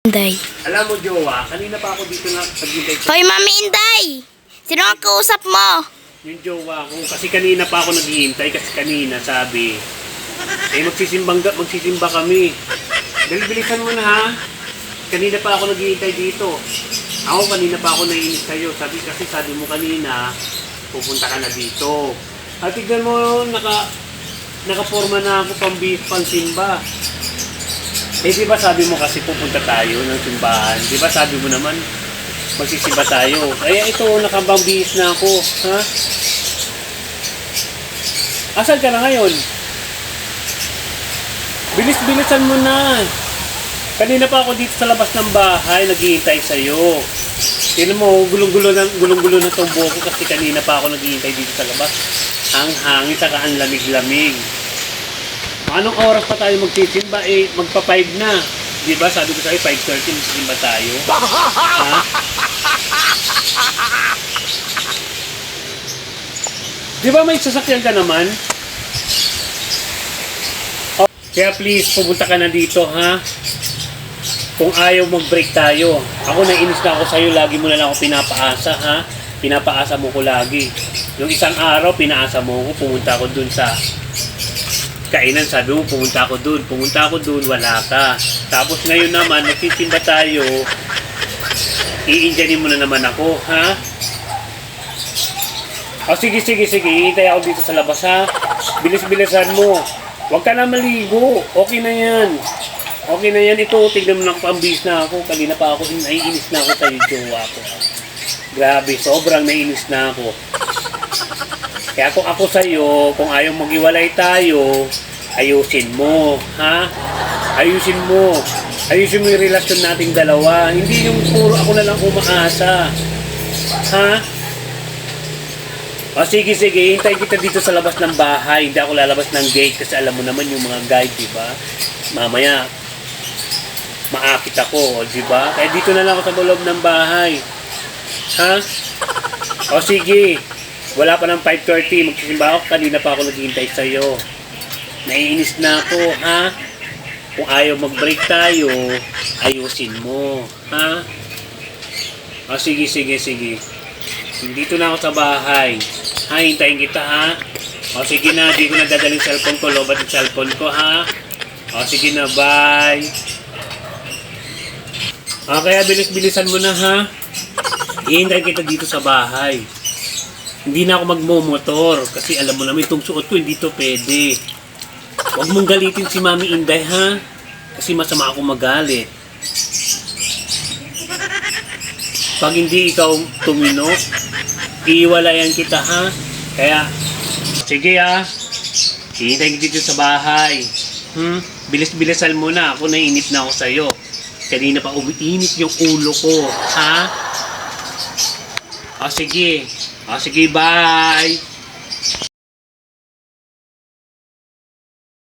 Inday. Alam mo, Jowa, kanina pa ako dito na paghintay ko. Hoy, Mami Inday! Sino ang kausap mo? Yung Jowa ko, kasi kanina pa ako naghihintay, kasi kanina sabi, magsisimba kami. Bilisan mo na ha. Kanina pa ako naghihintay dito. Ako kanina pa ako naiinis sa'yo. Sabi mo kanina, pupunta ka na dito. At tignan mo, nakaporma na ako pang-simba. Eh di ba sabi mo kasi pupunta tayo ng simbahan? Di ba sabi mo naman magsisimba tayo? Kaya ito, nakabambihis na ako. Ha? Asan ka na ngayon? Bilis-bilisan mo na. Kanina pa ako dito sa labas ng bahay, naghihintay sa'yo. Tignan mo, gulong-gulo na itong buhok ko kasi kanina pa ako naghihintay dito sa labas. Ang hangin, saka ang lamig-lamig. Anong oras pa tayo magsisimba? Eh, magpa-5 na. Di ba? Sabi ko sa'yo, 5:30 magsisimba tayo. Ha? Di ba may sasakyan ka naman? Oh, kaya please, pumunta ka na dito, ha? Kung ayaw mag-break tayo. Ako nainis na ako sa'yo, lagi mo na lang ako pinapaasa, ha? Pinapaasa mo ko lagi. Yung isang araw, pinaasa mo ko, pumunta ako dun sa kainan, sabi mo, pumunta ako dun, wala ka. Tapos ngayon naman, magsisimba tayo, i-indyanin mo na naman ako, ha? O sige, hihintay ako dito sa labas, ha? Bilis-bilisan mo. Huwag ka na maligo, okay na yan. Okay na yan, ito, tignan mo lang, pambis na ako. Kanina pa ako, naiinis na ako sa'yo, Jowa ko. Grabe, sobrang naiinis na ako. Kaya kung ako sa'yo, kung ayaw maghiwalay tayo, ayusin mo, ha? Ayusin mo yung relasyon nating dalawa. Hindi yung puro ako na lang umaasa. Ha? O sige, hintayin kita dito sa labas ng bahay. Hindi ako lalabas ng gate kasi alam mo naman yung mga guide, di ba? Mamaya, maakit ako, di ba? Kaya dito na lang ako sa loob ng bahay. Ha? O sige. Wala pa ng 5:30, magsisimba ako, kanina pa ako naghihintay sa'yo. Naiinis na ako, ha? Kung ayaw mag-break tayo, ayusin mo, ha? O sige. Dito na ako sa bahay. Ha, hintayin kita, ha? O sige na, di ko na dadaling cellphone ko, lobat yung cellphone ko, ha? O sige na, bye. O kaya bilis-bilisan mo na, ha? Hihintayin kita dito sa bahay. Hindi na ako magmomotor kasi alam mo naman itong suot ko hindi to pwede. Huwag mong galitin si Mami Inday, ha? Kasi masama ako magalit. Pag hindi ikaw tumino, iiwalayan kita, ha? Kaya, sige, ha? Hihintayin dito sa bahay. Bilis-bilisan mo na. Ako naiinip na ako sa'yo. Kanina pa umiinit yung ulo ko, ha? O sige, bye!